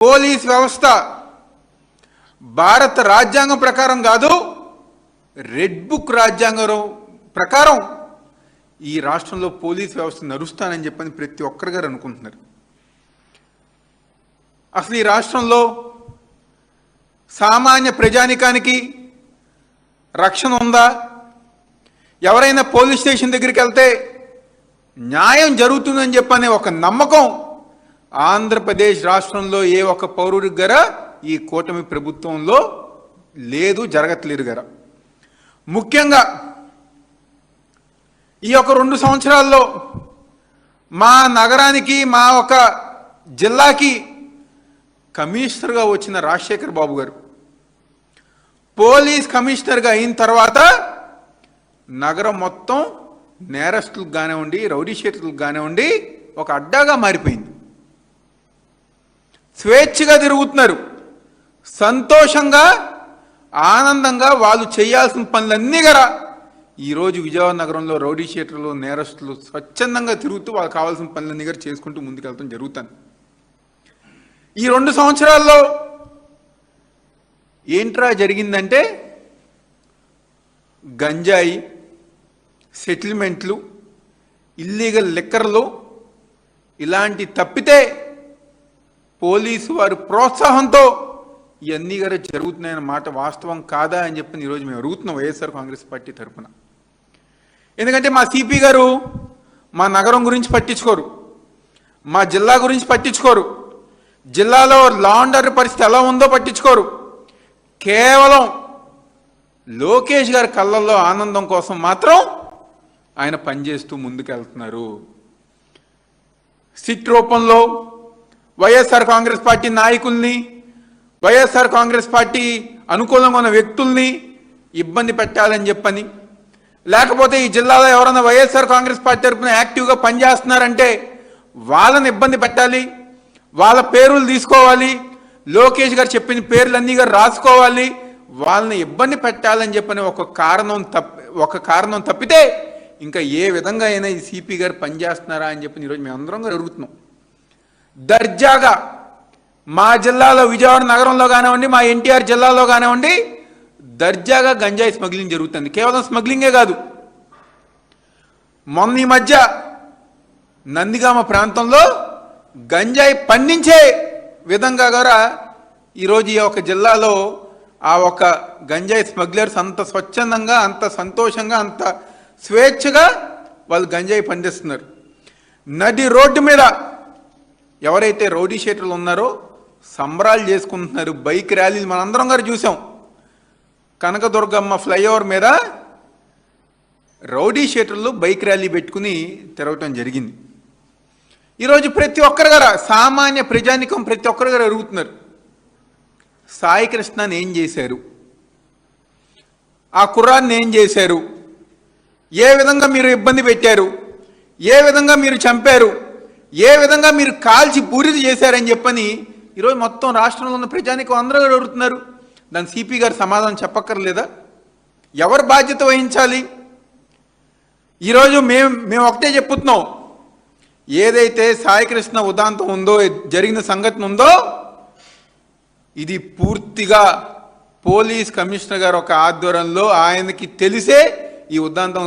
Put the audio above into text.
Police వ్యవస్థ భారత రాజ్యాంగం ప్రకారం కాదు, రెడ్ బుక్ రాజ్యాంగం ప్రకారం ఈ రాష్ట్రంలో పోలీస్ వ్యవస్థ నడుస్తానని చెప్పని ప్రతి ఒక్కరు గారు అనుకుంటున్నారు. అసలు ఈ రాష్ట్రంలో సామాన్య ప్రజానికానికి రక్షణ ఉందా? ఎవరైనా పోలీస్ స్టేషన్ దగ్గరికి వెళ్తే న్యాయం జరుగుతుందని చెప్పనే ఒక నమ్మకం ఆంధ్రప్రదేశ్ రాష్ట్రంలో ఏ ఒక్క పౌరుడికి గర ఈ కూటమి ప్రభుత్వంలో లేదు, జరగట్లేదు గర. ముఖ్యంగా ఈ యొక్క 2 సంవత్సరాల్లో మా నగరానికి, మా ఒక జిల్లాకి కమిషనర్గా వచ్చిన రాజశేఖర్ బాబు గారు పోలీస్ కమిషనర్గా అయిన తర్వాత నగరం మొత్తం నేరస్తులకు కానివ్వండి, రౌడీ షీటర్లకు కానివ్వండి ఒక అడ్డాగా మారిపోయింది. స్వేచ్ఛగా తిరుగుతున్నారు, సంతోషంగా ఆనందంగా వాళ్ళు చేయాల్సిన పనులన్నీ గరా ఈరోజు విజయవాడ నగరంలో రౌడీ షీటర్లు, నేరస్తులు స్వచ్ఛందంగా తిరుగుతూ వాళ్ళకి కావాల్సిన పనులన్నీ గారు చేసుకుంటూ ముందుకెళ్తాం జరుగుతుంది. ఈ 2 సంవత్సరాల్లో ఏంట్రా జరిగిందంటే గంజాయి, సెటిల్మెంట్లు, ఇల్లీగల్ లిక్కర్లు ఇలాంటి తప్పితే పోలీసు వారి ప్రోత్సాహంతో ఇవన్నీ గారు జరుగుతున్నాయన్న మాట వాస్తవం కాదా అని చెప్పి ఈరోజు మేము అడుగుతున్నాం వైఎస్ఆర్ కాంగ్రెస్ పార్టీ తరఫున. ఎందుకంటే మా సిపి గారు మా నగరం గురించి పట్టించుకోరు, మా జిల్లా గురించి పట్టించుకోరు, జిల్లాలో లా అండ్ ఆర్డర్ పరిస్థితి ఎలా ఉందో పట్టించుకోరు. కేవలం లోకేష్ గారి కళ్ళల్లో ఆనందం కోసం మాత్రం ఆయన పనిచేస్తూ ముందుకెళ్తున్నారు. సిట్ రూపంలో వైఎస్ఆర్ కాంగ్రెస్ పార్టీ నాయకుల్ని, వైఎస్ఆర్ కాంగ్రెస్ పార్టీ అనుకూలంగా ఉన్న వ్యక్తుల్ని ఇబ్బంది పెట్టాలని చెప్పని, లేకపోతే ఈ జిల్లాలో ఎవరైనా వైఎస్ఆర్ కాంగ్రెస్ పార్టీ తరఫున యాక్టివ్గా పనిచేస్తున్నారంటే వాళ్ళని ఇబ్బంది పెట్టాలి, వాళ్ళ పేర్లు తీసుకోవాలి, లోకేష్ గారు చెప్పిన పేర్లన్నీ గారు రాసుకోవాలి, వాళ్ళని ఇబ్బంది పెట్టాలని చెప్పని ఒక కారణం తప్పితే ఇంకా ఏ విధంగా అయినా ఈ సిపి గారు పనిచేస్తున్నారా అని చెప్పి ఈరోజు మేము అందరం గారు అడుగుతున్నాం. దర్జాగా మా జిల్లాలో విజయవాడ నగరంలో కానివ్వండి, మా ఎన్టీఆర్ జిల్లాలో కానివ్వండి దర్జాగా గంజాయి స్మగ్లింగ్ జరుగుతుంది. కేవలం స్మగ్లింగే కాదు, మొన్న ఈ మధ్య నందిగామ ప్రాంతంలో గంజాయి పండించే విధంగా కూడా ఈరోజు ఈ యొక్క జిల్లాలో ఆ ఒక గంజాయి స్మగ్లర్స్ అంత స్వచ్ఛందంగా, అంత సంతోషంగా, అంత స్వేచ్ఛగా వాళ్ళు గంజాయి పండిస్తున్నారు. నడి రోడ్డు మీద ఎవరైతే రౌడీ షీటర్లు ఉన్నారో సంబరాలు చేసుకుంటున్నారు, బైక్ ర్యాలీలు మనందరం గారు చూసాం. కనకదుర్గమ్మ ఫ్లైఓవర్ మీద రౌడీ షీటర్లు బైక్ ర్యాలీ పెట్టుకుని తిరగటం జరిగింది. ఈరోజు ప్రతి ఒక్కరు గారు, సామాన్య ప్రజానికం ప్రతి ఒక్కరు గారు అడుగుతున్నారు, సాయి కృష్ణని ఏం చేశారు, ఆ కుర్రాన్ని ఏం చేశారు, ఏ విధంగా మీరు ఇబ్బంది పెట్టారు, ఏ విధంగా మీరు చంపారు, ఏ విధంగా మీరు కాల్చి బూరిది చేశారని చెప్పని ఈరోజు మొత్తం రాష్ట్రంలో ఉన్న ప్రజానికం అందరూ అడుగుతున్నారు. దాని సిపి గారు సమాధానం చెప్పక్కర్లేదా? ఎవరు బాధ్యత వహించాలి? ఈరోజు మేము ఒకటే చెప్పుతున్నాం, ఏదైతే సాయికృష్ణ ఉదాంతం ఉందో, జరిగిన సంఘటన ఉందో, ఇది పూర్తిగా పోలీస్ కమిషనర్ గారు ఒక ఆధ్వర్యంలో ఆయనకి తెలిసే ఈ ఉదాంతం